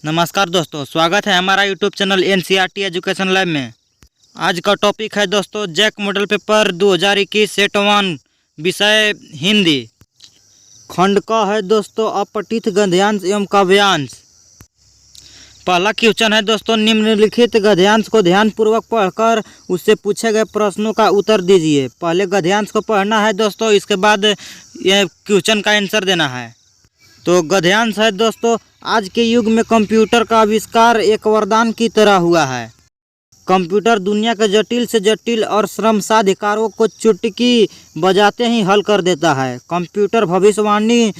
नमस्कार दोस्तों, स्वागत है हमारा YouTube channel NCERT education lab में। आज का टॉपिक है दोस्तों जैक मॉडल पेपर 2021 सेट 1 विषय हिंदी। खंड का है दोस्तों अपठित गद्यांश एवं काव्यांश। पहला क्वेश्चन है दोस्तों, निम्नलिखित गद्यांश को ध्यानपूर्वक पढ़कर उससे पूछे गए प्रश्नों का उत्तर दीजिए। पहले गद्यांश को पढ़ना है दोस्तों, इसके बाद यह क्वेश्चन का आंसर देना है। तो गद्यांश है दोस्तों, आज के युग में कंप्यूटर का आविष्कार एक वरदान की तरह हुआ है। कंप्यूटर दुनिया के जटिल से जटिल और श्रमसाध्य कार्यों को चुटकी बजाते ही हल कर देता है। कंप्यूटर भविष्यवाणी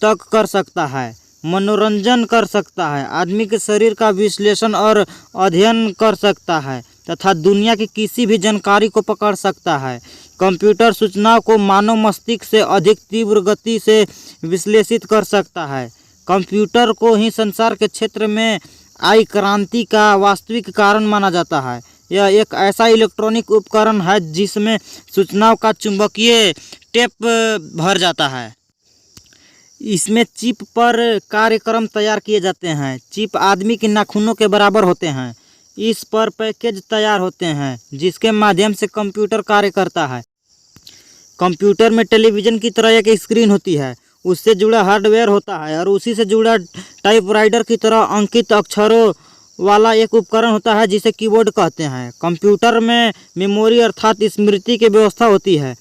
तक कर सकता है, मनोरंजन कर सकता है, आदमी के शरीर का विश्लेषण और अध्ययन कर सकता है तथा दुनिया की किसी भी जानकारी को पकड़ सकता है। कंप्यूटर सूचनाओं को मानव मस्तिष्क से अधिक तीव्र गति से विश्लेषित कर सकता है। कंप्यूटर को ही संसार के क्षेत्र में आई क्रांति का वास्तविक कारण माना जाता है। यह एक ऐसा इलेक्ट्रॉनिक उपकरण है जिसमें सूचनाओं का चुंबकीय टेप भर जाता है। इसमें चिप पर कार्यक्रम तैयार किए जाते हैं। चिप आदमी के नाखूनों के बराबर होते हैं। इस पर पैकेज तैयार होते हैं जिसके माध्यम से कंप्यूटर कार्य करता है। कंप्यूटर में टेलीविज़न की तरह एक स्क्रीन होती है, उससे जुड़ा हार्डवेयर होता है और उसी से जुड़ा टाइपराइटर की तरह अंकित अक्षरों वाला एक उपकरण होता है जिसे कीबोर्ड कहते हैं। कंप्यूटर में मेमोरी अर्थात स्मृति की व्यवस्था होती है।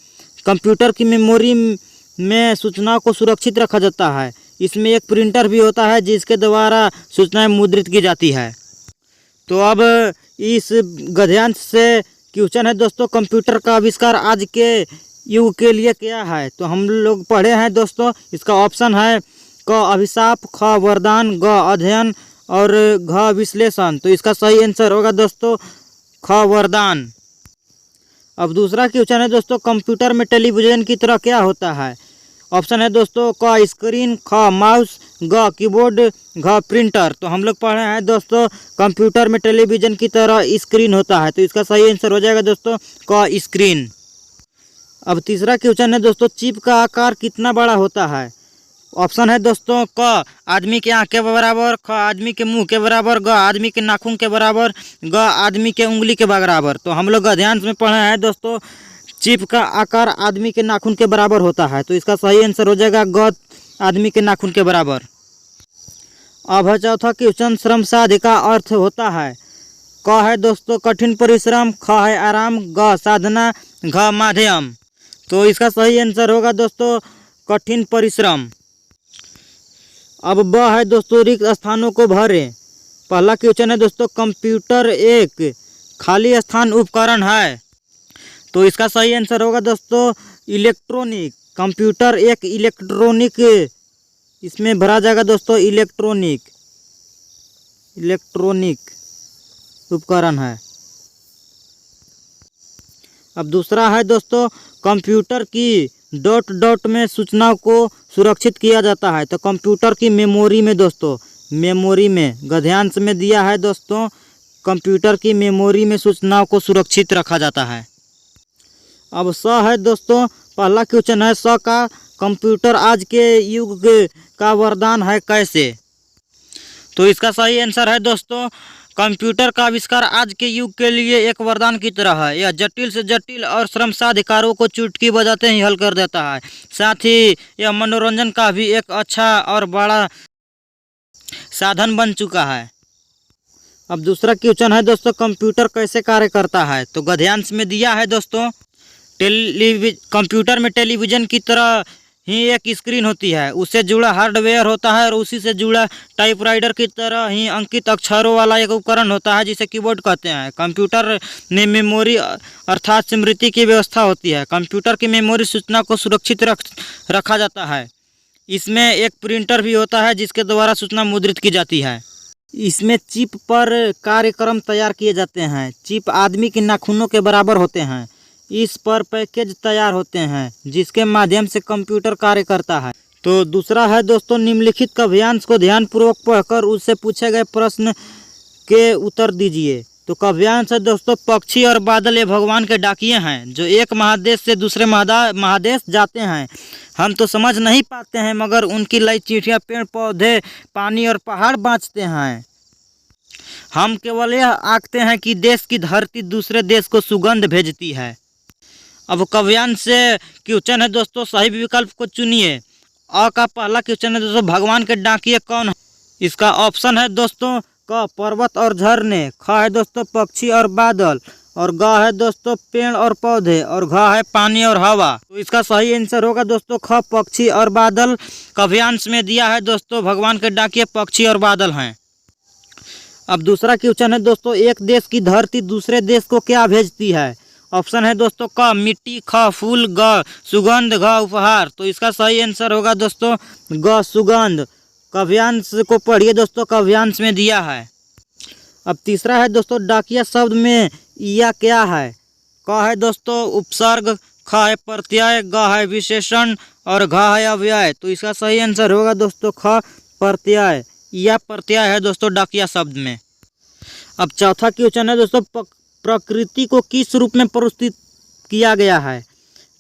कंप्यूटर की मेमोरी में सूचनाओं को सुरक्षित रखा जाता है। इसमें एक प्रिंटर भी होता है जिसके द्वारा सूचनाएं मुद्रित की जाती है। तो अब इस गद्यांश से क्वेश्चन है दोस्तों, कंप्यूटर का आविष्कार आज के युग के लिए क्या है। तो हम लोग पढ़े हैं दोस्तों, इसका ऑप्शन है क अभिशाप, ख वरदान, ग अध्ययन और घ विश्लेषण। तो इसका सही आंसर होगा दोस्तों ख वरदान। अब दूसरा क्वेश्चन है दोस्तों, कंप्यूटर में टेलीविज़न की तरह क्या होता है। ऑप्शन है दोस्तों क स्क्रीन, ख माउस, ग कीबोर्ड, घ प्रिंटर। तो हम लोग पढ़े हैं दोस्तों कंप्यूटर में टेलीविज़न की तरह स्क्रीन होता है। तो इसका सही आंसर हो जाएगा दोस्तों क स्क्रीन। अब तीसरा क्वेश्चन है दोस्तों, चिप का आकार कितना बड़ा होता है। ऑप्शन है दोस्तों क आदमी के आँख के बराबर, ख आदमी के मुंह के बराबर, ग आदमी के नाखून के बराबर, ग आदमी के उंगली के बराबर। तो हम लोग गद्यांश में पढ़े हैं दोस्तों चिप का आकार आदमी के नाखून के बराबर होता है। तो इसका सही आंसर हो जाएगा ग आदमी के नाखून के बराबर। अब है चौथा क्वेश्चन, श्रम साध्य का अर्थ होता है। क है दोस्तों कठिन परिश्रम, ख है आराम, ग साधना, घ माध्यम। तो इसका सही आंसर होगा दोस्तों कठिन परिश्रम। अब ब है दोस्तों रिक्त स्थानों को भरें। पहला क्वेश्चन है दोस्तों, कंप्यूटर एक खाली स्थान उपकरण है। तो इसका सही आंसर होगा दोस्तों इलेक्ट्रॉनिक। कंप्यूटर एक इलेक्ट्रॉनिक, इसमें भरा जाएगा दोस्तों इलेक्ट्रॉनिक उपकरण है। अब दूसरा है दोस्तों, कंप्यूटर की डॉट डॉट में सूचनाओं को सुरक्षित किया जाता है। तो कंप्यूटर की मेमोरी में दोस्तों, मेमोरी में गद्यांश में दिया है दोस्तों कंप्यूटर की मेमोरी में सूचनाओं को सुरक्षित रखा जाता है। अब स है दोस्तों, पहला क्वेश्चन है स का कंप्यूटर आज के युग का वरदान है कैसे। तो इसका सही आंसर है दोस्तों कंप्यूटर का आविष्कार आज के युग के लिए एक वरदान की तरह है। यह जटिल से जटिल और श्रमसाध्य कार्यों को चुटकी बजाते ही हल कर देता है। साथ ही यह मनोरंजन का भी एक अच्छा और बड़ा साधन बन चुका है। अब दूसरा क्वेश्चन है दोस्तों, कंप्यूटर कैसे कार्य करता है। तो गद्यांश में दिया है दोस्तों कंप्यूटर में टेलीविज़न की तरह ही एक स्क्रीन होती है, उससे जुड़ा हार्डवेयर होता है और उसी से जुड़ा टाइपराइटर की तरह ही अंकित अक्षरों वाला एक उपकरण होता है जिसे कीबोर्ड कहते हैं। कंप्यूटर में मेमोरी अर्थात स्मृति की व्यवस्था होती है। कंप्यूटर की मेमोरी सूचना को सुरक्षित रखा जाता है। इसमें एक प्रिंटर भी होता है जिसके द्वारा सूचना मुद्रित की जाती है। इसमें चिप पर कार्यक्रम तैयार किए जाते हैं। चिप आदमी के नाखूनों के बराबर होते हैं। इस पर पैकेज तैयार होते हैं जिसके माध्यम से कंप्यूटर कार्य करता है। तो दूसरा है दोस्तों, निम्नलिखित काव्यांश को ध्यानपूर्वक पढ़कर उससे पूछे गए प्रश्न के उत्तर दीजिए। तो काव्यांश है दोस्तों पक्षी और बादल ये भगवान के डाकिए हैं जो एक महादेश से दूसरे महादेश जाते हैं। हम तो समझ नहीं पाते हैं मगर उनकी लाई चिट्ठियाँ पेड़ पौधे पानी और पहाड़ बाँचते हैं। हम केवल यह आंकते हैं कि देश की धरती दूसरे देश को सुगंध भेजती है। अब काव्यांश से क्वेश्चन है दोस्तों, सही विकल्प को चुनिए। अ का पहला क्वेश्चन है दोस्तों, भगवान के डाकिए कौन है? इसका ऑप्शन है दोस्तों क पर्वत और झरने, ख है दोस्तों पक्षी और बादल, और ग है दोस्तों पेड़ और पौधे, और घ है पानी और हवा। तो इसका सही आंसर होगा दोस्तों ख पक्षी और बादल। काव्यांश में दिया है दोस्तों भगवान के डाकिए पक्षी और बादल हैं। अब दूसरा क्वेश्चन है दोस्तों, एक देश की धरती दूसरे देश को क्या भेजती है? ऑप्शन है दोस्तों क मिट्टी, ख फूल, ग सुगंध, घ उपहार। तो इसका सही आंसर होगा दोस्तों ग सुगंध। काव्यांश को पढ़िए दोस्तों, काव्यांश में दिया है। अब तीसरा है दोस्तों, डाकिया शब्द में या क्या है? क है दोस्तों उपसर्ग, ख है प्रत्यय, ग है विशेषण, और घ है अव्यय। तो इसका सही आंसर होगा दोस्तों ख प्रत्यय। या प्रत्यय है दोस्तों डाकिया शब्द में। अब चौथा क्वेश्चन है दोस्तों, प्रकृति को किस रूप में प्रस्तुत किया गया है?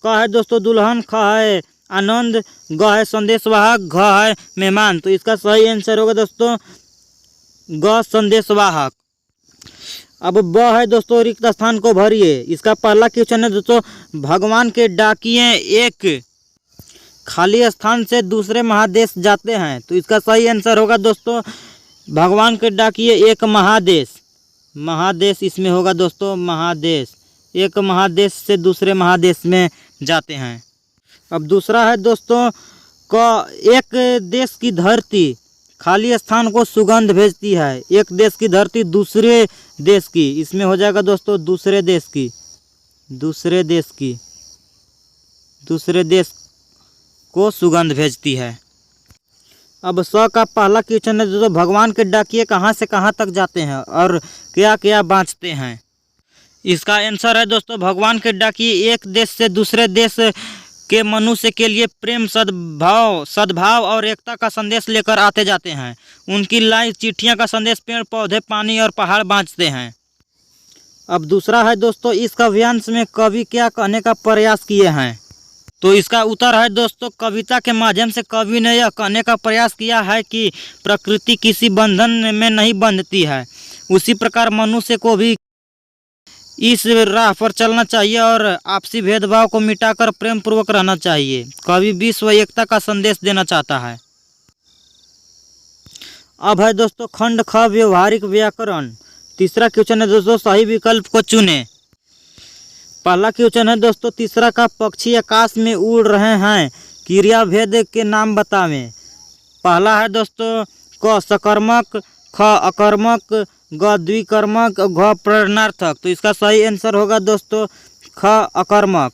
क है दोस्तों दुल्हन, ख है आनंद, ग है संदेशवाहक, घ है मेहमान। तो इसका सही आंसर होगा दोस्तों ग संदेशवाहक। अब ब है दोस्तों रिक्त स्थान को भरिए। इसका पहला क्वेश्चन है दोस्तों, भगवान के डाकिए एक खाली स्थान से दूसरे महादेश जाते हैं। तो इसका सही आंसर होगा दोस्तों भगवान के डाकिए एक महादेश। महादेश इसमें होगा दोस्तों महादेश, एक महादेश से दूसरे महादेश में जाते हैं। अब दूसरा है दोस्तों क एक देश की धरती खाली स्थान को सुगंध भेजती है। एक देश की धरती दूसरे देश की, इसमें हो जाएगा दोस्तों दूसरे देश की, दूसरे देश को सुगंध भेजती है। अब स का पहला क्वेश्चन है दोस्तों, भगवान के डाकिए कहाँ से कहाँ तक जाते हैं और क्या क्या बाँचते हैं? इसका आंसर है दोस्तों भगवान के डाकिए एक देश से दूसरे देश के मनुष्य के लिए प्रेम, सद्भाव और एकता का संदेश लेकर आते जाते हैं। उनकी लाई चिट्ठियाँ का संदेश पेड़ पौधे पानी और पहाड़ बाँचते हैं। अब दूसरा है दोस्तों, इस काव्यांश में कवि क्या कहने का प्रयास किए हैं? तो इसका उत्तर है दोस्तों, कविता के माध्यम से कवि ने यह कहने का प्रयास किया है कि प्रकृति किसी बंधन में नहीं बंधती है, उसी प्रकार मनुष्य को भी इस राह पर चलना चाहिए और आपसी भेदभाव को मिटाकर प्रेम पूर्वक रहना चाहिए। कवि विश्व एकता का संदेश देना चाहता है। अब है दोस्तों खंड ख व्यवहारिक व्याकरण। तीसरा क्वेश्चन है दोस्तों, सही विकल्प को चुने। पहला क्वेश्चन है दोस्तों, तीसरा का पक्षी आकाश में उड़ रहे हैं, क्रिया भेद के नाम बतावें। पहला है दोस्तों क सकर्मक, ख अकर्मक, ग द्विकर्मक, घ प्रेरणार्थक। तो इसका सही आंसर होगा दोस्तों ख अकर्मक।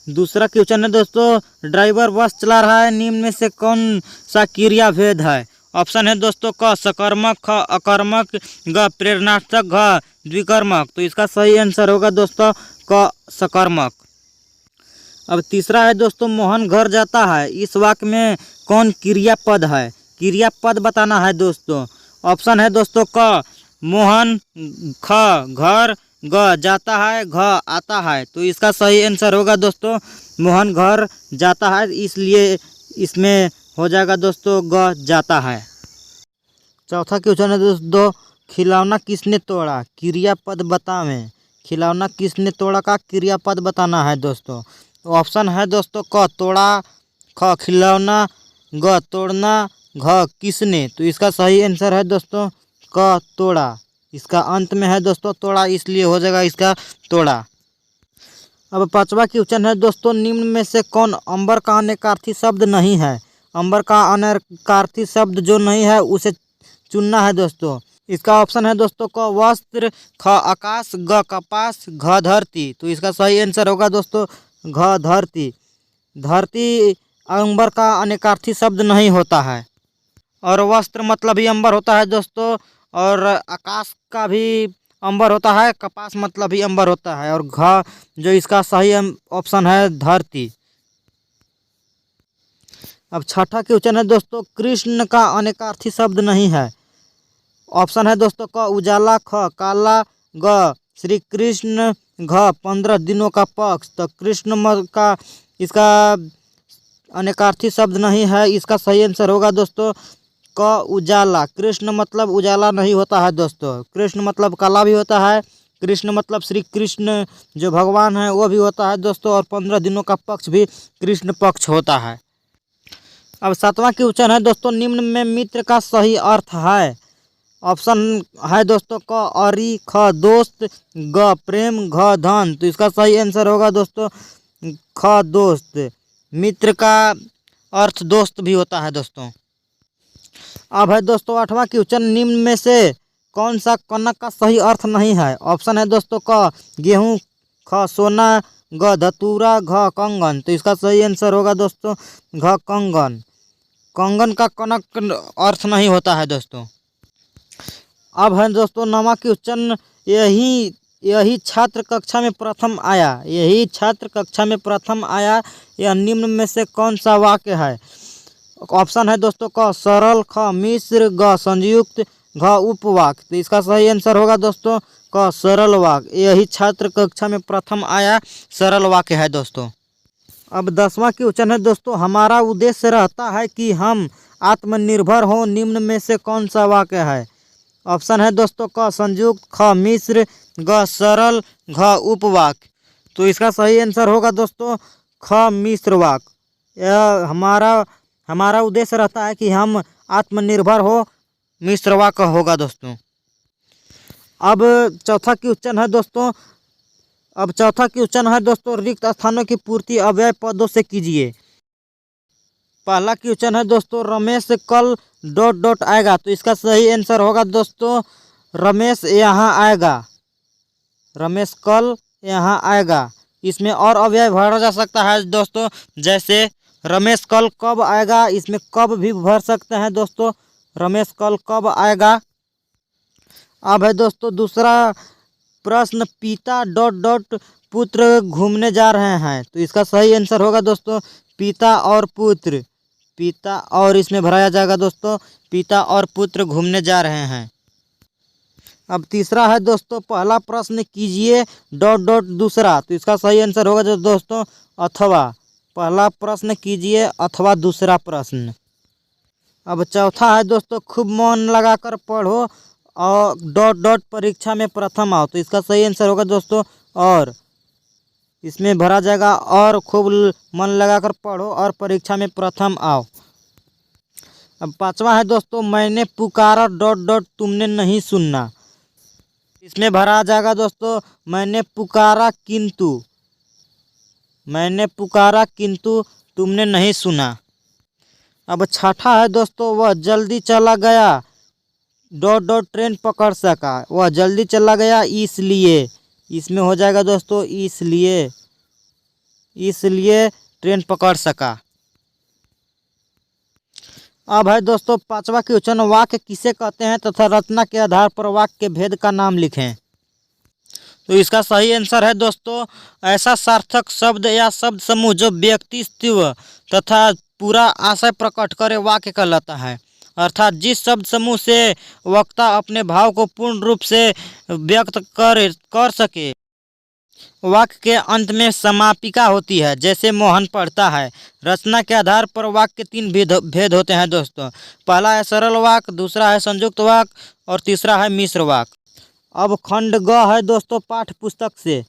दूसरा क्वेश्चन है दोस्तों, ड्राइवर बस चला रहा है, निम्न में से कौन सा क्रिया भेद है? ऑप्शन है दोस्तों क सकर्मक, ख अकर्मक, ग प्रेरणार्थक, घ द्विकर्मक। तो इसका सही आंसर होगा दोस्तों क सकर्मक। अब तीसरा है दोस्तों, मोहन घर जाता है, इस वाक्य में कौन क्रियापद है? क्रियापद बताना है दोस्तों। ऑप्शन है दोस्तों क मोहन, ख घर, ग जाता है, घ आता है। तो इसका सही आंसर होगा दोस्तों मोहन घर जाता है, इसलिए इसमें हो जाएगा दोस्तों ग जाता है। चौथा क्वेश्चन है दोस्तों, खिलौना किसने तोड़ा, क्रियापद बतावें। खिलौना किसने तोड़ा का क्रियापद बताना है दोस्तों। ऑप्शन है दोस्तों क तोड़ा, ख खिलौना, ग तोड़ना, घ किसने। तो इसका सही आंसर है दोस्तों क तोड़ा। इसका अंत में है दोस्तों तोड़ा, इसलिए हो जाएगा इसका तोड़ा। अब पांचवा क्वेश्चन है दोस्तों, निम्न में से कौन अंबर का अनेकार्थी शब्द नहीं है? अंबर का अनेकार्थी शब्द जो नहीं है उसे चुनना है दोस्तों। इसका ऑप्शन है दोस्तों क वस्त्र, ख आकाश, ग कपास, घ धरती। तो इसका सही आंसर होगा दोस्तों घ धरती। धरती अंबर का अनेकार्थी शब्द नहीं होता है, और वस्त्र मतलब ही अंबर होता है दोस्तों, और आकाश का भी अंबर होता है, कपास मतलब ही अंबर होता है, और घ जो इसका सही ऑप्शन है धरती। अब छठा क्वेश्चन है दोस्तों, कृष्ण का अनेकार्थी शब्द नहीं है। ऑप्शन है दोस्तों क उजाला, ख काला, ग श्री कृष्ण, घ 15 दिनों का पक्ष। तो कृष्ण का इसका अनेकार्थी शब्द नहीं है, इसका सही आंसर होगा दोस्तों क उजाला। कृष्ण मतलब उजाला नहीं होता है दोस्तों, कृष्ण मतलब काला भी होता है, कृष्ण मतलब श्री कृष्ण जो भगवान है वो भी होता है दोस्तों, और 15 दिनों का पक्ष भी कृष्ण पक्ष होता है। अब 7वां क्वेश्चन है दोस्तों, निम्न में मित्र का सही अर्थ है। ऑप्शन है दोस्तों क अरी, ख दोस्त, ग प्रेम, घ धन। तो इसका सही आंसर होगा दोस्तों ख दोस्त। मित्र का अर्थ दोस्त भी होता है दोस्तों। अब है दोस्तों 8वां क्वेश्चन, निम्न में से कौन सा कनक का सही अर्थ नहीं है। ऑप्शन है दोस्तों क गेहूँ, ख सोना, ग धतूरा, घ कंगन। तो इसका सही आंसर होगा दोस्तों घ कंगन। कंगन का कनक अर्थ नहीं होता है दोस्तों। अब है दोस्तों 9वां क्वेश्चन, यही यही छात्र कक्षा में प्रथम आया, यही छात्र कक्षा में प्रथम आया, यह निम्न में से कौन सा वाक्य है। ऑप्शन है दोस्तों क सरल, ख मिश्र, ग संयुक्त, घ उपवाक्य। तो इसका सही आंसर होगा दोस्तों क सरल वाक्य। यही छात्र कक्षा में प्रथम आया सरल वाक्य है दोस्तों। अब 10वां क्वेश्चन है दोस्तों, हमारा उद्देश्य रहता है कि हम आत्मनिर्भर हों, निम्न में से कौन सा वाक्य है। ऑप्शन है दोस्तों क संयुक्त, ख मिश्र, ग सरल, घ उपवाक्य। तो इसका सही आंसर होगा दोस्तों ख मिश्र वाक्य। यह हमारा उद्देश्य रहता है कि हम आत्मनिर्भर हो, मिश्र वाक्य होगा दोस्तों। अब चौथा क्वेश्चन है दोस्तों, रिक्त स्थानों की पूर्ति अव्यय पदों से कीजिए। पहला क्वेश्चन है दोस्तों, रमेश कल ... आएगा। तो इसका सही आंसर होगा दोस्तों रमेश यहाँ आएगा, रमेश कल यहाँ आएगा। इसमें और अव्यय भरा जा सकता है दोस्तों, जैसे रमेश कल कब आएगा, इसमें कब भी भर सकते हैं दोस्तों, रमेश कल कब आएगा। अब है दोस्तों दूसरा प्रश्न, पिता ... पुत्र घूमने जा रहे हैं। तो इसका सही आंसर होगा दोस्तों पिता और पुत्र। पिता और इसमें भराया जाएगा दोस्तों पिता और पुत्र घूमने जा रहे हैं। अब तीसरा है दोस्तों, पहला प्रश्न कीजिए ... दूसरा। तो इसका सही आंसर होगा दोस्तों अथवा। पहला प्रश्न कीजिए अथवा दूसरा प्रश्न। अब चौथा है दोस्तों, खूब मन लगाकर पढ़ो और ... परीक्षा में प्रथम आओ। तो इसका सही आंसर होगा दोस्तों और। इसमें भरा जाएगा और खूब मन लगाकर पढ़ो और परीक्षा में प्रथम आओ। अब पांचवा है दोस्तों, मैंने पुकारा ... तुमने नहीं सुनना। इसमें भरा जाएगा दोस्तों मैंने पुकारा किंतु तुमने नहीं सुना। अब छठा है दोस्तों, वह जल्दी चला गया ... ट्रेन पकड़ सका। वह जल्दी चला गया इसलिए। इसमें हो जाएगा दोस्तों इसलिए ट्रेन पकड़ सका। अब है दोस्तों पांचवा क्वेश्चन, वाक्य किसे कहते हैं तथा रचना के आधार पर वाक्य के भेद का नाम लिखें। तो इसका सही आंसर है दोस्तों, ऐसा सार्थक शब्द या शब्द समूह जो व्यक्तित्व तथा पूरा आशय प्रकट करे वाक्य कहलाता है। अर्थात जिस शब्द समूह से वक्ता अपने भाव को पूर्ण रूप से व्यक्त कर सके। वाक्य के अंत में समापिका होती है, जैसे मोहन पढ़ता है। रचना के आधार पर वाक्य के 3 भेद होते हैं दोस्तों। पहला है सरल वाक्य, दूसरा है संयुक्त वाक्य और तीसरा है मिश्र वाक्य। अब खंड ग है दोस्तों पाठ्य पुस्तक से।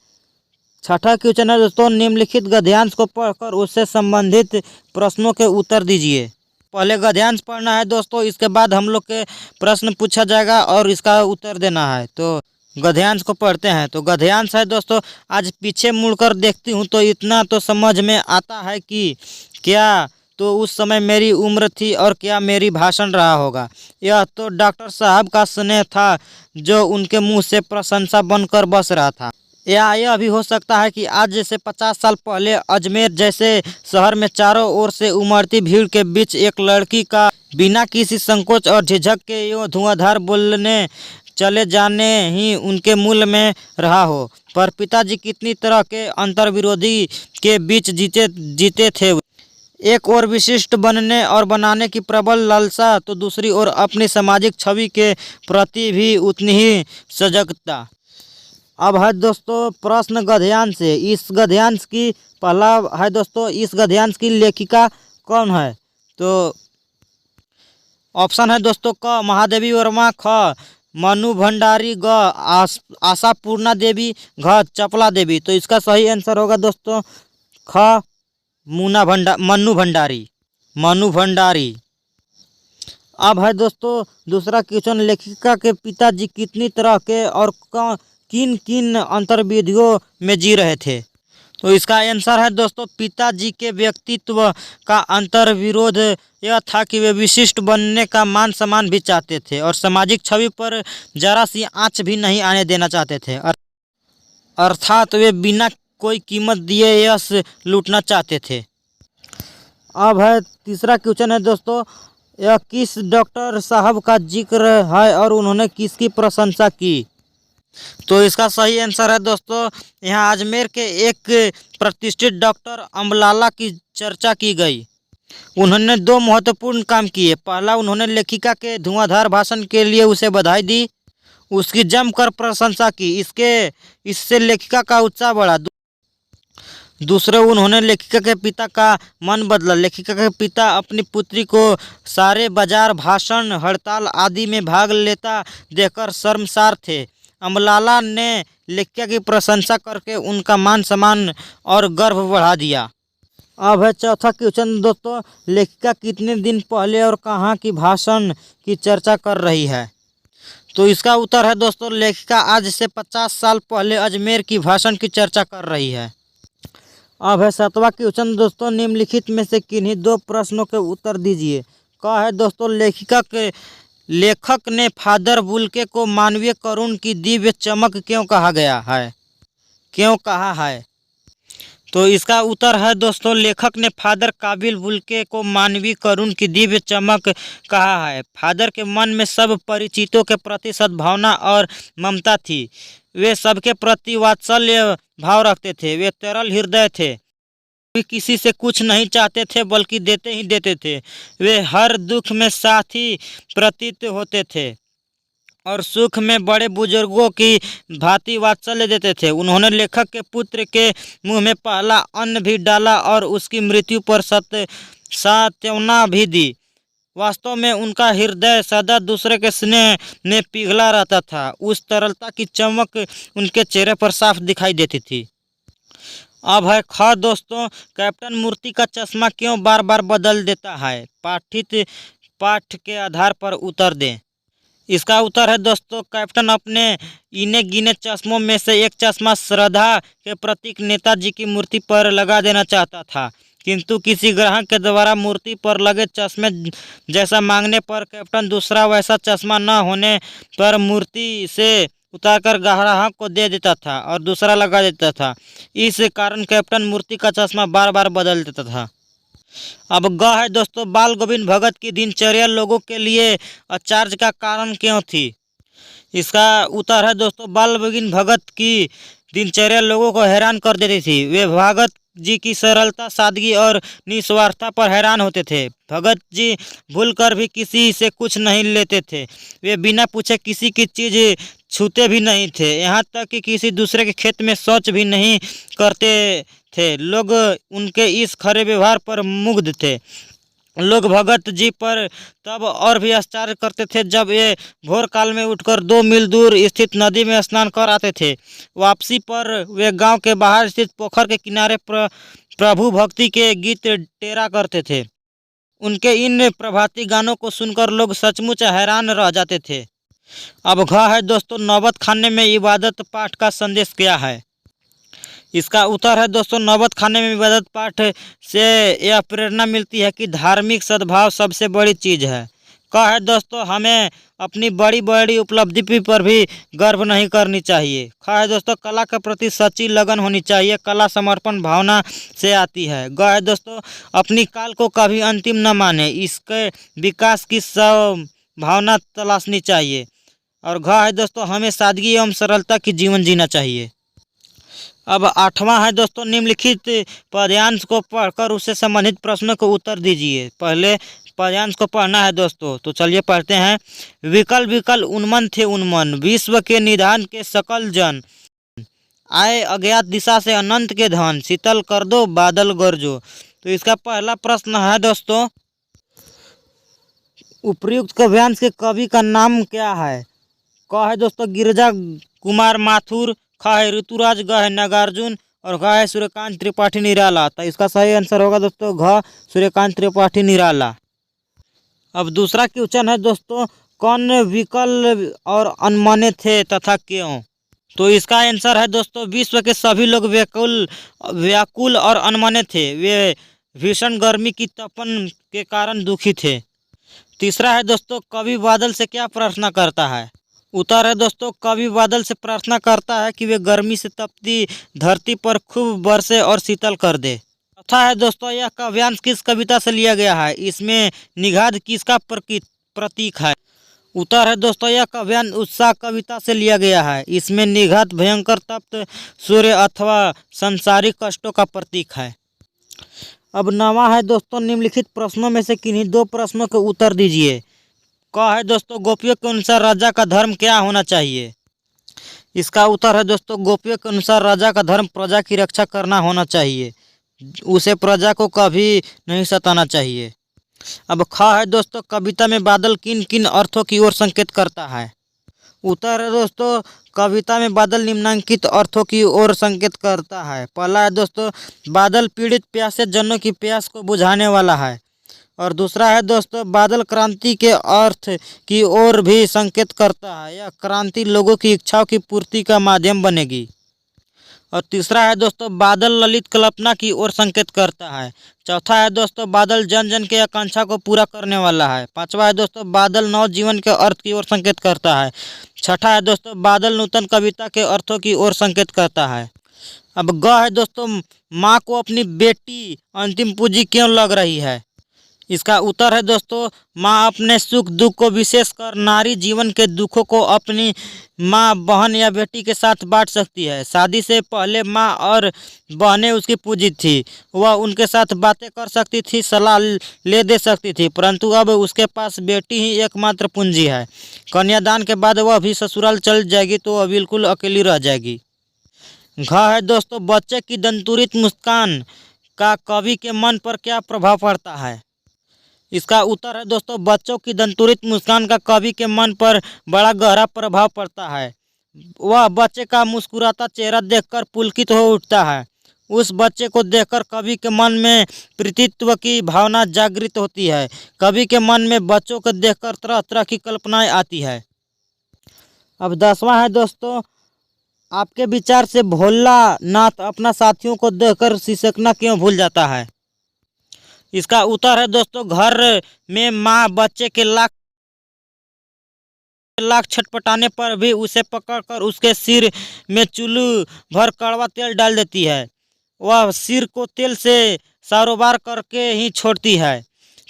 छठा क्वेश्चन है दोस्तों, निम्नलिखित गद्यांश को पढ़कर उससे संबंधित प्रश्नों के उत्तर दीजिए। पहले गद्यांश पढ़ना है दोस्तों, इसके बाद हम लोग के प्रश्न पूछा जाएगा और इसका उत्तर देना है। तो गद्यांश को पढ़ते हैं। तो गद्यांश है दोस्तों, आज पीछे मुड़कर देखती हूँ तो इतना तो समझ में आता है कि क्या तो उस समय मेरी उम्र थी और क्या मेरी भाषण रहा होगा। यह तो डॉक्टर साहब का स्नेह था जो उनके मुंह से प्रशंसा बनकर बस रहा था। या यह भी हो सकता है कि आज जैसे 50 साल पहले अजमेर जैसे शहर में चारों ओर से उमड़ती भीड़ के बीच एक लड़की का बिना किसी संकोच और झिझक के यूँ धुआंधार बोलने चले जाने ही उनके मूल में रहा हो। पर पिताजी कितनी तरह के अंतर्विरोधी के बीच जीते थे। एक ओर विशिष्ट बनने और बनाने की प्रबल लालसा तो दूसरी ओर अपनी सामाजिक छवि के प्रति भी उतनी ही सजगता। अब है दोस्तों प्रश्न गद्यांश से। इस गद्यांश की पहला है दोस्तों, इस गद्यांश की लेखिका कौन है? तो ऑप्शन है दोस्तों क महादेवी वर्मा, ख मनु भंडारी, ग आशापूर्णा देवी, घ चपला देवी। तो इसका सही आंसर होगा दोस्तों ख मनु भंडारी। अब है दोस्तों दूसरा क्वेश्चन, लेखिका के पिताजी कितनी तरह के और किन किन अंतर्विधियों में जी रहे थे? तो इसका आंसर है दोस्तों पिताजी के व्यक्तित्व का अंतर्विरोध यह था कि वे विशिष्ट बनने का मान सम्मान भी चाहते थे और सामाजिक छवि पर जरा सी आंच भी नहीं आने देना चाहते थे। अर्थात वे बिना कोई कीमत दिए यश लूटना चाहते थे। अब है तीसरा क्वेश्चन है दोस्तों, यह किस डॉक्टर साहब का जिक्र है और उन्होंने किसकी प्रशंसा की? तो इसका सही आंसर है दोस्तों यहाँ अजमेर के एक प्रतिष्ठित डॉक्टर अम्बलाला की चर्चा की गई। उन्होंने दो महत्वपूर्ण काम किए। पहला, उन्होंने लेखिका के धुआंधार भाषण के लिए उसे बधाई दी, उसकी जमकर प्रशंसा की। इससे लेखिका का उत्साह बढ़ा। दूसरे, उन्होंने लेखिका के पिता का मन बदला। लेखिका के पिता अपनी पुत्री को सारे बाजार, भाषण, हड़ताल आदि में भाग लेता देखकर शर्मसार थे। अम्बलाला ने लेखिका की प्रशंसा करके उनका मान सम्मान और गर्व बढ़ा दिया। अब है चौथा क्वेश्चन दोस्तों, लेखिका कितने दिन पहले और कहाँ की भाषण की चर्चा कर रही है? तो इसका उत्तर है दोस्तों लेखिका आज से 50 साल पहले अजमेर की भाषण की चर्चा कर रही है। अब है सातवां क्वेश्चन दोस्तों, निम्नलिखित में से किन्हीं दो प्रश्नों के उत्तर दीजिए। कहा है दोस्तों लेखक ने फादर बुल्के को मानवीय करुण की दिव्य चमक क्यों कहा है? तो इसका उत्तर है दोस्तों लेखक ने फादर काबिल बुल्के को मानवीय करुण की दिव्य चमक कहा है। फादर के मन में सब परिचितों के प्रति सद्भावना और ममता थी। वे सबके प्रति वात्सल्य भाव रखते थे। वे तरल हृदय थे, वे किसी से कुछ नहीं चाहते थे बल्कि देते ही देते थे। वे हर दुख में साथी प्रतीत होते थे और सुख में बड़े बुजुर्गों की भांति वात्सल्य देते थे। उन्होंने लेखक के पुत्र के मुंह में पहला अन्न भी डाला और उसकी मृत्यु पर सांत्वना भी दी। वास्तव में उनका हृदय सदा दूसरे के स्नेह में पिघला रहता था। उस तरलता की चमक उनके चेहरे पर साफ दिखाई देती थी। अब है ख दोस्तों, कैप्टन मूर्ति का चश्मा क्यों बार बार बदल देता है? पाठित पाठ के आधार पर उत्तर दें। इसका उत्तर है दोस्तों कैप्टन अपने इने गिने चश्मों में से एक चश्मा श्रद्धा के प्रतीक नेताजी की मूर्ति पर लगा देना चाहता था, किंतु किसी ग्राहक के द्वारा मूर्ति पर लगे चश्मे जैसा मांगने पर कैप्टन दूसरा वैसा चश्मा न होने पर मूर्ति से उतारकर ग्राहक को दे देता था और दूसरा लगा देता था। इस कारण कैप्टन मूर्ति का चश्मा बार बार बदल देता था। अब ग है दोस्तों, बाल गोविंद भगत की दिनचर्या लोगों के लिए अचार्य का कारण क्यों थी? इसका उत्तर है दोस्तों बाल गोविंद भगत की दिनचर्या लोगों को हैरान कर देती थी। वे भगत जी की सरलता, सादगी और निस्वार्थता पर हैरान होते थे। भगत जी भूलकर भी किसी से कुछ नहीं लेते थे। वे बिना पूछे किसी की चीज़ छूते भी नहीं थे, यहाँ तक कि किसी दूसरे के खेत में शौच भी नहीं करते थे। लोग उनके इस खरे व्यवहार पर मुग्ध थे। लोग भगत जी पर तब और भी आश्चर्य करते थे जब ये भोर काल में उठकर 2 मील दूर स्थित नदी में स्नान कर आते थे। वापसी पर वे गांव के बाहर स्थित पोखर के किनारे प्रभु भक्ति के गीत टेरा करते थे। उनके इन प्रभाती गानों को सुनकर लोग सचमुच हैरान रह जाते थे। अब घ है दोस्तों, नौबत खाने में इबादत पाठ का संदेश क्या है? इसका उत्तर है दोस्तों नौबत खाने में इबादत पाठ से यह प्रेरणा मिलती है कि धार्मिक सद्भाव सबसे बड़ी चीज़ है। क है दोस्तों, हमें अपनी बड़ी बड़ी उपलब्धि पर भी गर्व नहीं करनी चाहिए। ख है दोस्तों, कला के प्रति सच्ची लगन होनी चाहिए। कला समर्पण भावना से आती है। ग है दोस्तों, अपनी काल को कभी अंतिम न माने, इसके विकास की भावना तलाशनी चाहिए। और घ है दोस्तों, हमें सादगी एवं सरलता की जीवन जीना चाहिए। अब आठवां है दोस्तों, निम्नलिखित पद्यांश को पढ़कर उससे संबंधित प्रश्नों को उत्तर दीजिए। पहले पद्यांश को पढ़ना है दोस्तों, तो चलिए पढ़ते हैं। विकल विकल उन्मन थे उन्मन, विश्व के निधान के सकल जन, आए अज्ञात दिशा से अनंत के धन, शीतल कर दो बादल गरजो। तो इसका पहला प्रश्न है दोस्तों, उपर्युक्त काव्यांश के कवि का नाम क्या है? क है दोस्तों गिरिजा कुमार माथुर, ख है ऋतुराज, ग है नागार्जुन और घ है सूर्यकांत त्रिपाठी निराला। तो इसका सही आंसर होगा दोस्तों घ, सूर्यकांत त्रिपाठी निराला। अब दूसरा क्वेश्चन है दोस्तों, कौन विकल और अनमने थे तथा क्यों? तो इसका आंसर है दोस्तों, विश्व के सभी लोग व्याकुल और अनमने थे। वे भीषण गर्मी की तपन के कारण दुखी थे। तीसरा है दोस्तों, कवि बादल से क्या प्रार्थना करता है? उत्तर है दोस्तों, कवि बादल से प्रार्थना करता है कि वे गर्मी से तपती धरती पर खूब बरसे और शीतल कर दे। चौथा है दोस्तों, यह काव्यांश किस कविता से लिया गया है? इसमें निषाद किसका प्रतीक है? उत्तर है दोस्तों, यह काव्यांश उत्साह कविता से लिया गया है। इसमें निषाद भयंकर तप्त सूर्य अथवा संसारिक कष्टों का प्रतीक है। अब नवा है दोस्तों, निम्नलिखित प्रश्नों में से किन्हीं दो प्रश्नों के उत्तर दीजिए। क है दोस्तों, गोपियों के अनुसार राजा का धर्म क्या होना चाहिए? इसका उत्तर है दोस्तों, गोपियों के अनुसार राजा का धर्म प्रजा की रक्षा करना होना चाहिए। उसे प्रजा को कभी नहीं सताना चाहिए। अब ख है दोस्तों, कविता में बादल किन किन अर्थों की ओर संकेत करता है? उत्तर है दोस्तों, कविता में बादल निम्नलिखित अर्थों की ओर संकेत करता है। पहला है दोस्तों, बादल पीड़ित प्यासे जनों की प्यास को बुझाने वाला है। और दूसरा है दोस्तों, बादल क्रांति के अर्थ की ओर भी संकेत करता है। यह क्रांति लोगों की इच्छाओं की पूर्ति का माध्यम बनेगी। और तीसरा है दोस्तों, बादल ललित कल्पना की ओर संकेत करता है। चौथा है दोस्तों, बादल जन जन के आकांक्षा को पूरा करने वाला है। पांचवा है दोस्तों, बादल नव जीवन के अर्थ की ओर संकेत करता है। छठा है दोस्तों, बादल नूतन कविता के अर्थों की ओर संकेत करता है। अब ग है दोस्तों, माँ को अपनी बेटी अंतिम पूंजी क्यों लग रही है? इसका उत्तर है दोस्तों, माँ अपने सुख दुख को, विशेषकर नारी जीवन के दुखों को, अपनी माँ बहन या बेटी के साथ बांट सकती है। शादी से पहले माँ और बहनें उसकी पूजित थी। वह उनके साथ बातें कर सकती थी, सलाह ले दे सकती थी, परंतु अब उसके पास बेटी ही एकमात्र पूंजी है। कन्यादान के बाद वह भी ससुराल चल जाएगी तो वह बिल्कुल अकेली रह जाएगी। घ है दोस्तों, बच्चे की दंतुरित मुस्कान का कवि के मन पर क्या प्रभाव पड़ता है? इसका उत्तर है दोस्तों, बच्चों की दंतुरित मुस्कान का कवि के मन पर बड़ा गहरा प्रभाव पड़ता है। वह बच्चे का मुस्कुराता चेहरा देखकर पुलकित हो उठता है। उस बच्चे को देखकर कवि के मन में प्रीतित्व की भावना जागृत होती है। कवि के मन में बच्चों को देखकर तरह तरह की कल्पनाएं आती है। अब 10वां है दोस्तों, आपके विचार से भोलानाथ अपना साथियों को देखकर सिसकना क्यों भूल जाता है? इसका उत्तर है दोस्तों, घर में माँ बच्चे के लाख छटपटाने पर भी उसे पकड़कर उसके सिर में चुल्लू भर कड़वा तेल डाल देती है। वह सिर को तेल से सारोबार करके ही छोड़ती है।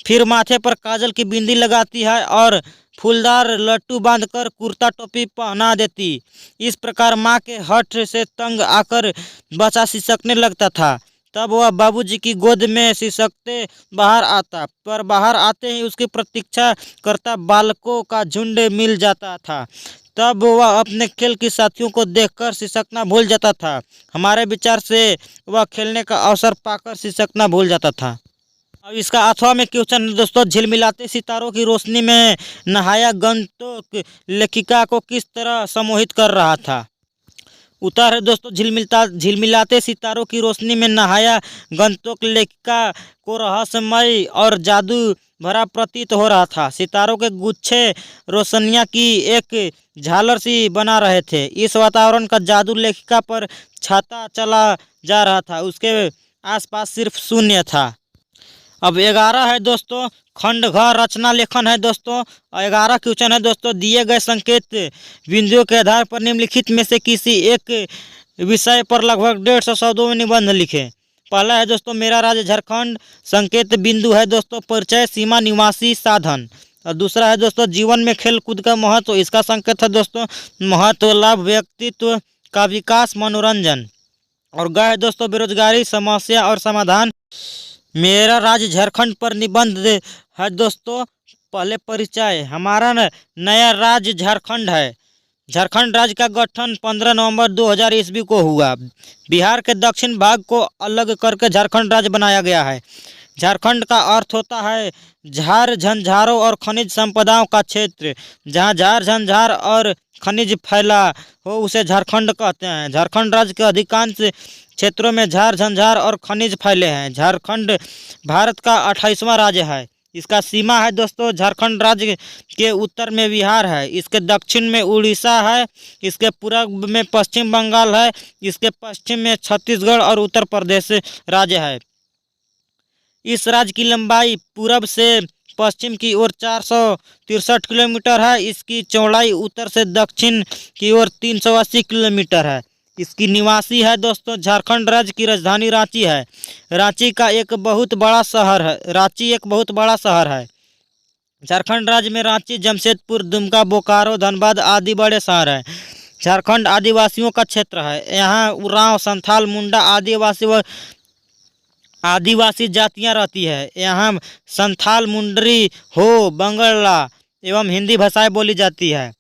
फिर माथे पर काजल की बिंदी लगाती है और फूलदार लट्टू बांधकर कुर्ता टोपी पहना देती। इस प्रकार माँ के हठ से तंग आकर बच्चा सिसकने लगता था। तब वह बाबूजी की गोद में सिसकते बाहर आता, पर बाहर आते ही उसकी प्रतीक्षा करता बालकों का झुंड मिल जाता था। तब वह अपने खेल के साथियों को देखकर सिसकना भूल जाता था। हमारे विचार से वह खेलने का अवसर पाकर सिसकना भूल जाता था। अब इसका 8वां में क्वेश्चन है दोस्तों, झिलमिलाते सितारों की रोशनी में नहाया गंतोक लेखिका को किस तरह सम्मोहित कर रहा था? उत्तर है दोस्तों, झिलमिलाते सितारों की रोशनी में नहाया गंतोक लेखिका को रहस्यमय और जादू भरा प्रतीत हो रहा था। सितारों के गुच्छे रोशनियां की एक झालर सी बना रहे थे। इस वातावरण का जादू लेखिका पर छाता चला जा रहा था। उसके आसपास सिर्फ शून्य था। अब 11 है दोस्तों, खंड घ रचना लेखन है दोस्तों। 11 क्वेश्चन है दोस्तों, दिए गए संकेत बिंदुओं के आधार पर निम्नलिखित में से किसी एक विषय पर लगभग 150 शब्दों में निबंध लिखें। पहला है दोस्तों, मेरा राज्य झारखंड। संकेत बिंदु है दोस्तों, परिचय, सीमा, निवासी, साधन। और दूसरा है दोस्तों, जीवन में खेल कूद का महत्व। इसका संकेत है दोस्तों, महत्व, लाभ, व्यक्तित्व का विकास, मनोरंजन। और गए दोस्तों बेरोजगारी समस्या और समाधान। मेरा राज्य झारखंड पर निबंध है दोस्तों। पहले परिचय, हमारा नया राज्य झारखंड है। झारखंड राज्य का गठन 15 नवंबर 2000 ईस्वी को हुआ। बिहार के दक्षिण भाग को अलग करके झारखंड राज्य बनाया गया है। झारखंड का अर्थ होता है झार झंझारों और खनिज संपदाओं का क्षेत्र। जहाँ झार झंझार और खनिज फैला हो उसे झारखंड कहते हैं। झारखंड राज्य के अधिकांश क्षेत्रों में झार झंझार और खनिज फैले हैं। झारखंड भारत का 28वां राज्य है। इसका सीमा है दोस्तों, झारखंड राज्य के उत्तर में बिहार है, इसके दक्षिण में उड़ीसा है, इसके पूर्व में पश्चिम बंगाल है, इसके पश्चिम में छत्तीसगढ़ और उत्तर प्रदेश राज्य है। इस राज्य की लंबाई पूर्व से पश्चिम की ओर 463 किलोमीटर है। इसकी चौड़ाई उत्तर से दक्षिण की ओर 380 किलोमीटर है। इसकी निवासी है दोस्तों। झारखंड राज्य की राजधानी रांची है। रांची एक बहुत बड़ा शहर है। झारखंड राज्य में रांची, जमशेदपुर, दुमका, बोकारो, धनबाद आदि बड़े शहर हैं। झारखंड आदिवासियों का क्षेत्र है। यहाँ उरांव, संथाल, मुंडा आदिवासी जातियां रहती है। यहाँ संथाल, मुंडरी, हो, बंगला एवं हिंदी भाषाएं बोली जाती है।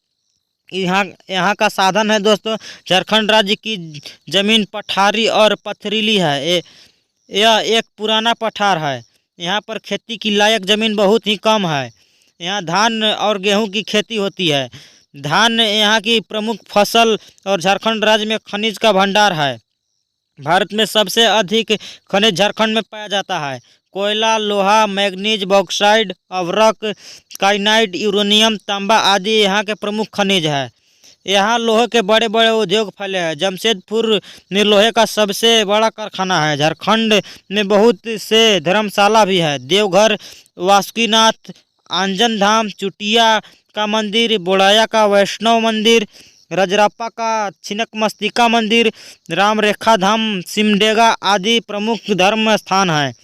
यहाँ का साधन है दोस्तों। झारखंड राज्य की जमीन पठारी और पथरीली है। यह एक पुराना पठार है। यहाँ पर खेती की लायक जमीन बहुत ही कम है। यहाँ धान और गेहूं की खेती होती है। धान यहाँ की प्रमुख फसल और झारखंड राज्य में खनिज का भंडार है। भारत में सबसे अधिक खनिज झारखंड में पाया जाता है। कोयला, लोहा, मैग्नीज, बॉक्साइट, अभ्रक, काइनाइट, यूरेनियम, तांबा आदि यहाँ के प्रमुख खनिज है। यहाँ लोहे के बड़े बड़े उद्योग फैले हैं। जमशेदपुर में लोहे का सबसे बड़ा कारखाना है। झारखंड में बहुत से धर्मशाला भी है। देवघर, वासुकीनाथ, आंजन धाम, चुटिया का मंदिर, बोड़ाया का वैष्णव मंदिर, रजरप्पा का छिन्नमस्तिका मंदिर, राम रेखा धाम, सिमडेगा आदि प्रमुख धर्म स्थान हैं।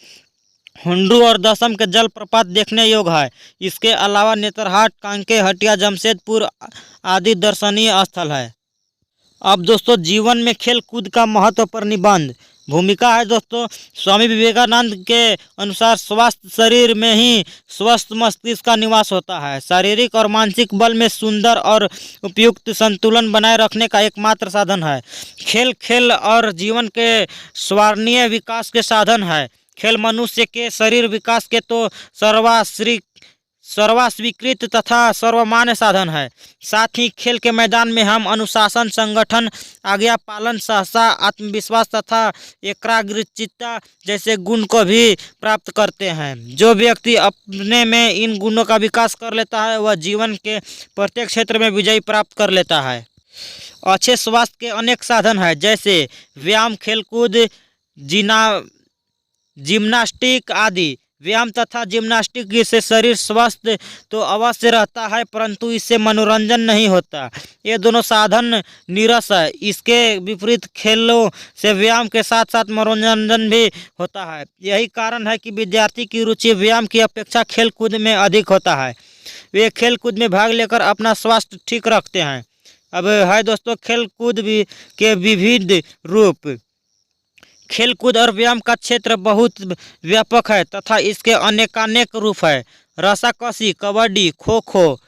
हुंडू और दसम के जलप्रपात देखने योग्य है। इसके अलावा नेतरहाट, कांके, हटिया, जमशेदपुर आदि दर्शनीय स्थल है। अब दोस्तों जीवन में खेल कूद का महत्व पर निबंध। भूमिका है दोस्तों। स्वामी विवेकानंद के अनुसार स्वस्थ शरीर में ही स्वस्थ मस्तिष्क का निवास होता है। शारीरिक और मानसिक बल में सुंदर और उपयुक्त संतुलन बनाए रखने का एकमात्र साधन है। खेल और जीवन के सर्वांगीण विकास के साधन है। खेल मनुष्य के शरीर विकास के तो सर्वस्वीकृत तथा सर्वमान्य साधन है। साथ ही खेल के मैदान में हम अनुशासन, संगठन, आज्ञा पालन, सहसा, आत्मविश्वास तथा एकाग्रचित्ता जैसे गुण को भी प्राप्त करते हैं। जो व्यक्ति अपने में इन गुणों का विकास कर लेता है वह जीवन के प्रत्येक क्षेत्र में विजय प्राप्त कर लेता है। अच्छे स्वास्थ्य के अनेक साधन हैं, जैसे व्यायाम, खेलकूद, जिम्नास्टिक आदि। व्यायाम तथा जिम्नास्टिक से शरीर स्वस्थ तो अवश्य रहता है, परंतु इससे मनोरंजन नहीं होता। ये दोनों साधन नीरस है। इसके विपरीत खेलों से व्यायाम के साथ साथ मनोरंजन भी होता है। यही कारण है कि विद्यार्थी की रुचि व्यायाम की अपेक्षा खेल कूद में अधिक होता है। वे खेल कूद में भाग लेकर अपना स्वास्थ्य ठीक रखते हैं। अब है दोस्तों खेल कूद के विविध रूप। खेलकूद और व्यायाम का क्षेत्र बहुत व्यापक है तथा इसके अनेकानेक रूप है। रस्साकशी, कबड्डी, खो खो,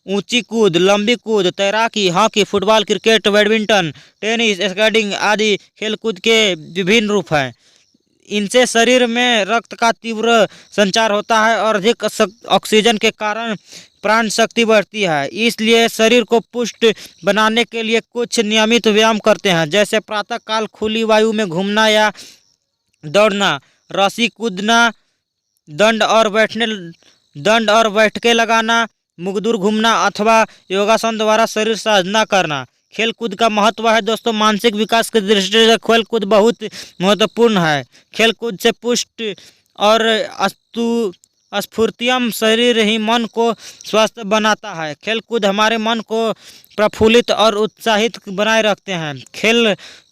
ऊंची कूद, लंबी कूद, तैराकी, hockey, football, cricket, badminton, tennis, skating आदि खेलकूद के विभिन्न रूप हैं। इनसे शरीर में रक्त का तीव्र संचार होता है और अधिक ऑक्सीजन के कारण प्राण शक्ति बढ़ती है। इसलिए शरीर को पुष्ट बनाने के लिए कुछ नियमित व्यायाम करते हैं, जैसे प्रातःकाल खुली वायु में घूमना या दौड़ना, रस्सी कूदना, दंड और बैठके लगाना, मुगदुर घूमना अथवा योगासन द्वारा शरीर साधना करना। खेल कूद का महत्व है दोस्तों। मानसिक विकास की दृष्टि से खेल कूद बहुत महत्वपूर्ण है। खेल कूद से पुष्ट और स्फूर्तियम शरीर ही मन को स्वस्थ बनाता है। खेल कूद हमारे मन को प्रफुल्लित और उत्साहित बनाए रखते हैं।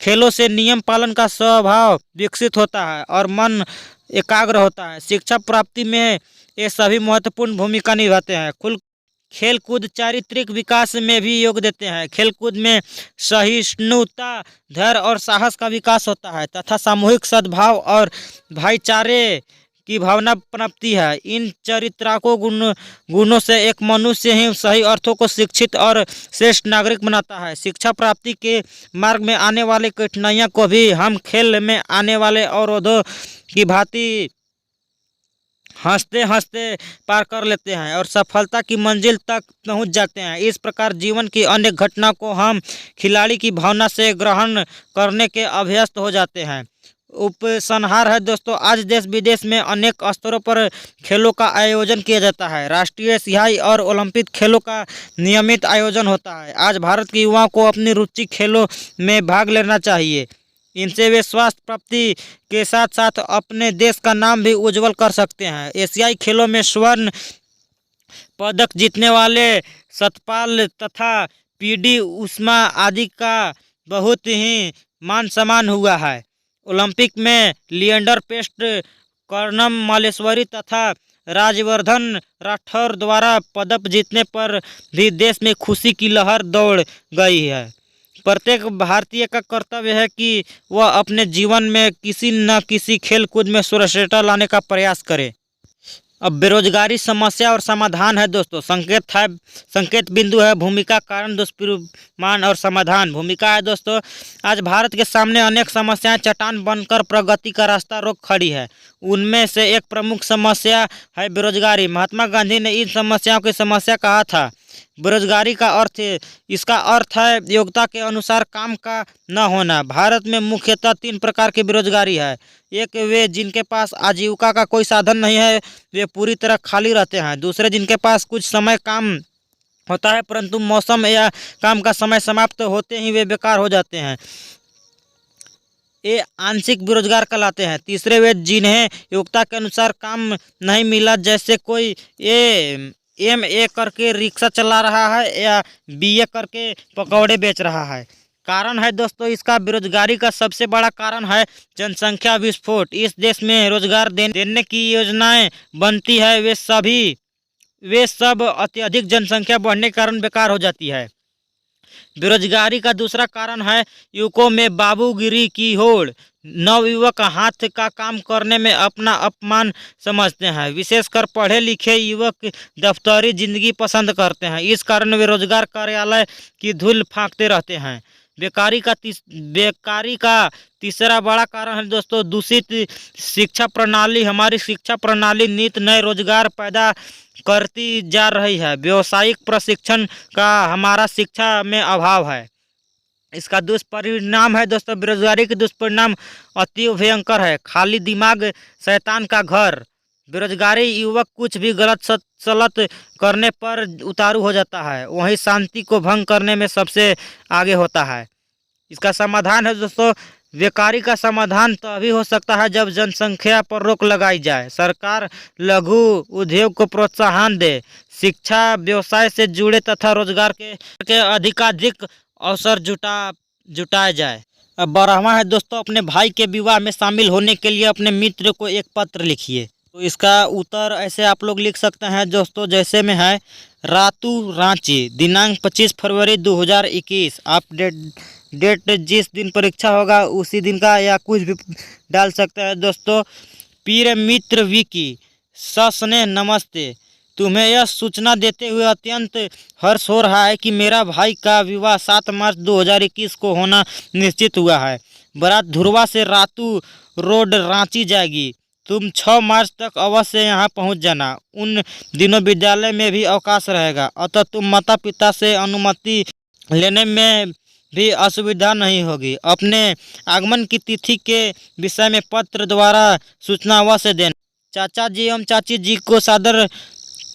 खेलों से नियम पालन का स्वभाव विकसित होता है और मन एकाग्र होता है। शिक्षा प्राप्ति में ये सभी महत्वपूर्ण भूमिका निभाते हैं। खेलकूद चारित्रिक विकास में भी योग देते हैं। खेलकूद में सहिष्णुता, धैर्य और साहस का विकास होता है तथा सामूहिक सद्भाव और भाईचारे की भावना पनपती है। इन चरित्रात्मक गुणों से एक मनुष्य ही सही अर्थों को शिक्षित और श्रेष्ठ नागरिक बनाता है। शिक्षा प्राप्ति के मार्ग में आने वाली कठिनाइयों को भी हम खेल में आने वाले अवरोधों की भांति हंसते हंसते पार कर लेते हैं और सफलता की मंजिल तक पहुंच जाते हैं। इस प्रकार जीवन की अनेक घटना को हम खिलाड़ी की भावना से ग्रहण करने के अभ्यस्त हो जाते हैं। उपसंहार है दोस्तों, आज देश विदेश में अनेक स्तरों पर खेलों का आयोजन किया जाता है। राष्ट्रीय, एशियाई और ओलंपिक खेलों का नियमित आयोजन होता है। आज भारत के युवाओं को अपनी रुचि खेलों में भाग लेना चाहिए। इनसे वे स्वास्थ्य प्राप्ति के साथ साथ अपने देश का नाम भी उज्जवल कर सकते हैं। एशियाई खेलों में स्वर्ण पदक जीतने वाले सतपाल तथा पीडी उषा आदि का बहुत ही मान सम्मान हुआ है। ओलंपिक में लिएंडर पेस्ट, कर्णम मालेश्वरी तथा राजवर्धन राठौर द्वारा पदक जीतने पर भी देश में खुशी की लहर दौड़ गई है। प्रत्येक भारतीय का कर्तव्य है कि वह अपने जीवन में किसी न किसी खेल कूद में श्रेष्ठता लाने का प्रयास करे। अब बेरोजगारी समस्या और समाधान है दोस्तों। संकेत बिंदु है भूमिका, कारण, दुष्परिणाम और समाधान। भूमिका है दोस्तों, आज भारत के सामने अनेक समस्याएं चट्टान बनकर प्रगति का रास्ता रोक खड़ी है। उनमें से एक प्रमुख समस्या है बेरोजगारी। महात्मा गांधी ने इन समस्याओं की समस्या कहा था। बेरोजगारी का अर्थ, इसका अर्थ है योग्यता के अनुसार काम का न होना। भारत में मुख्यतः 3 प्रकार की बेरोजगारी है। एक, वे जिनके पास आजीविका का कोई साधन नहीं है, वे पूरी तरह खाली रहते हैं। दूसरे, जिनके पास कुछ समय काम होता है परंतु मौसम या काम का समय समाप्त होते ही वे बेकार हो जाते हैं, ये आंशिक बेरोजगार कहलाते हैं। तीसरे, वे जिन्हें योग्यता के अनुसार काम नहीं मिला, जैसे कोई MA करके रिक्शा चला रहा है या BA करके पकौड़े बेच रहा है। कारण है दोस्तों इसका, बेरोजगारी का सबसे बड़ा कारण है जनसंख्या विस्फोट। इस देश में रोजगार देने की योजनाएं बनती है, वे सब अत्यधिक जनसंख्या बढ़ने के कारण बेकार हो जाती है। बेरोजगारी का दूसरा कारण है युवकों में बाबूगिरी की होड़। नवयुवक हाथ का काम करने में अपना अपमान समझते हैं। विशेषकर पढ़े लिखे युवक दफ्तरी जिंदगी पसंद करते हैं। इस कारण वे रोजगार कार्यालय की धूल फांकते रहते हैं। बेकारी का तीसरा बड़ा कारण है दोस्तों दूषित शिक्षा प्रणाली। हमारी शिक्षा प्रणाली नित नए रोजगार पैदा करती जा रही है। व्यावसायिक प्रशिक्षण का हमारा शिक्षा में अभाव है। इसका दुष्परिणाम है दोस्तों, बेरोजगारी के दुष्परिणाम अति भयंकर है। खाली दिमाग शैतान का घर। बेरोजगारी युवक कुछ भी गलत सलत करने पर उतारू हो जाता है, वहीं शांति को भंग करने में सबसे आगे होता है। इसका समाधान है दोस्तों, बेकारी का समाधान तभी हो सकता है जब जनसंख्या पर रोक लगाई जाए, सरकार लघु उद्योग को प्रोत्साहन दे, शिक्षा व्यवसाय से जुड़े तथा रोजगार के अधिकाधिक अवसर जुटाया जाए। अब 12वां है दोस्तों, अपने भाई के विवाह में शामिल होने के लिए अपने मित्र को एक पत्र लिखिए। तो इसका उत्तर ऐसे आप लोग लिख सकते हैं दोस्तों, जैसे में है रातू, रांची, दिनांक 25 फरवरी 2021। आप डेट जिस दिन परीक्षा होगा उसी दिन का या कुछ भी डाल सकते हैं दोस्तों। प्रिय मित्र विकी, सस्नेह नमस्ते। तुम्हें यह सूचना देते हुए अत्यंत हर्ष हो रहा है कि मेरा भाई का विवाह 7 मार्च 2021 को होना निश्चित हुआ है। बारात धुरवा से रातू रोड रांची जाएगी। तुम 6 मार्च तक अवश्य यहाँ पहुँच जाना। उन दिनों विद्यालय में भी अवकाश रहेगा, अतः तुम माता पिता से अनुमति लेने में भी असुविधा नहीं होगी। अपने आगमन की तिथि के विषय में पत्र द्वारा सूचना अवश्य देना। चाचा जी एवं चाची जी को सादर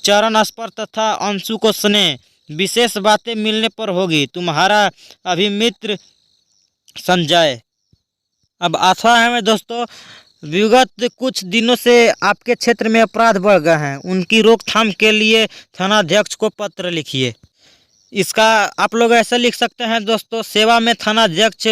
चरण स्पर्श तथा अंशु को स्नेह। विशेष बातें मिलने पर होगी। तुम्हारा अभिमित्र संजय। अब 8वां है दोस्तों, विगत कुछ दिनों से आपके क्षेत्र में अपराध बढ़ गए हैं, उनकी रोकथाम के लिए थानाध्यक्ष को पत्र लिखिए। इसका आप लोग ऐसे लिख सकते हैं दोस्तों, सेवा में थानाध्यक्ष,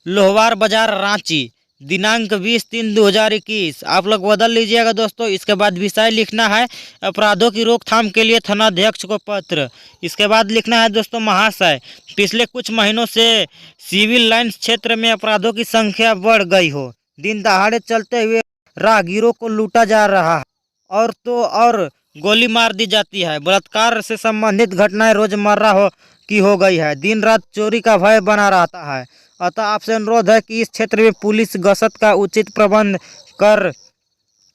लोहवार बाजार, रांची। दिनांक 20/3/2021। आप लोग बदल लीजिएगा दोस्तों। इसके बाद विषय लिखना है अपराधों की रोकथाम के लिए थानाध्यक्ष को पत्र। इसके बाद लिखना है दोस्तों महाशय, पिछले कुछ महीनों से सिविल लाइन्स क्षेत्र में अपराधों की संख्या बढ़ गई हो। दिन दहाड़े चलते हुए राहगीरों को लूटा जा रहा है और गोली मार दी जाती है। बलात्कार से संबंधित घटनाएं रोजमर्रा हो गई है। दिन रात चोरी का भय बना रहता है। अतः आपसे अनुरोध है कि इस क्षेत्र में पुलिस गश्त का उचित प्रबंध कर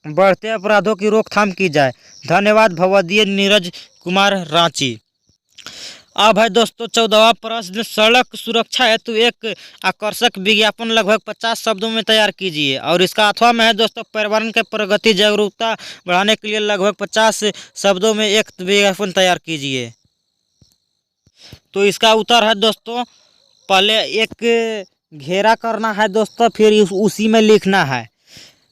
बढ़ते अपराधों की रोकथाम की जाए। धन्यवाद। भवदीय नीरज कुमार, रांची। अब है दोस्तों 14वां प्रश्न, सड़क सुरक्षा हेतु एक आकर्षक विज्ञापन लगभग 50 शब्दों में तैयार कीजिए। और इसका अथवा में है दोस्तों, पर्यावरण के प्रगति जागरूकता बढ़ाने के लिए लगभग 50 शब्दों में एक विज्ञापन तैयार कीजिए। तो इसका उत्तर है दोस्तों, पहले एक घेरा करना है दोस्तों, फिर उसी में लिखना है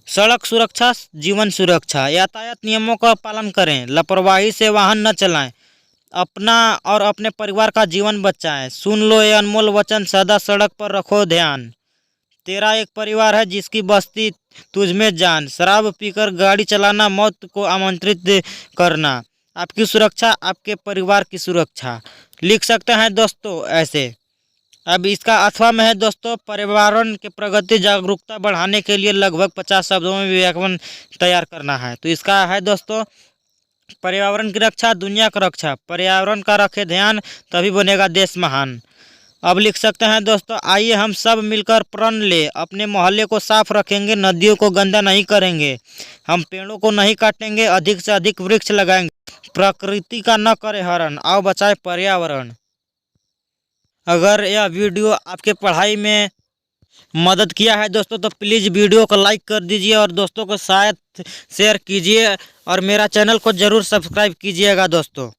सड़क सुरक्षा जीवन सुरक्षा। यातायात नियमों का पालन करें, लापरवाही से वाहन न चलाएं, अपना और अपने परिवार का जीवन बचाएं। सुन लो ये अनमोल वचन, सदा सड़क पर रखो ध्यान। तेरा एक परिवार है जिसकी बस्ती तुझमें जान। शराब पीकर गाड़ी चलाना, मौत को आमंत्रित करना। आपकी सुरक्षा आपके परिवार की सुरक्षा। लिख सकते हैं दोस्तों ऐसे। अब इसका अथवा में है दोस्तों, पर्यावरण के प्रगति जागरूकता बढ़ाने के लिए लगभग 50 शब्दों में विज्ञापन तैयार करना है। तो इसका है दोस्तों, पर्यावरण की रक्षा दुनिया का रक्षा, पर्यावरण का रखे ध्यान तभी बनेगा देश महान। अब लिख सकते हैं दोस्तों, आइए हम सब मिलकर प्रण ले, अपने मोहल्ले को साफ रखेंगे, नदियों को गंदा नहीं करेंगे, हम पेड़ों को नहीं काटेंगे, अधिक से अधिक वृक्ष लगाएंगे, प्रकृति का न करे हरण, आओ बचाए पर्यावरण। अगर यह वीडियो आपके पढ़ाई में मदद किया है दोस्तों तो प्लीज़ वीडियो को लाइक कर दीजिए और दोस्तों को साथ शेयर कीजिए और मेरा चैनल को ज़रूर सब्सक्राइब कीजिएगा दोस्तों।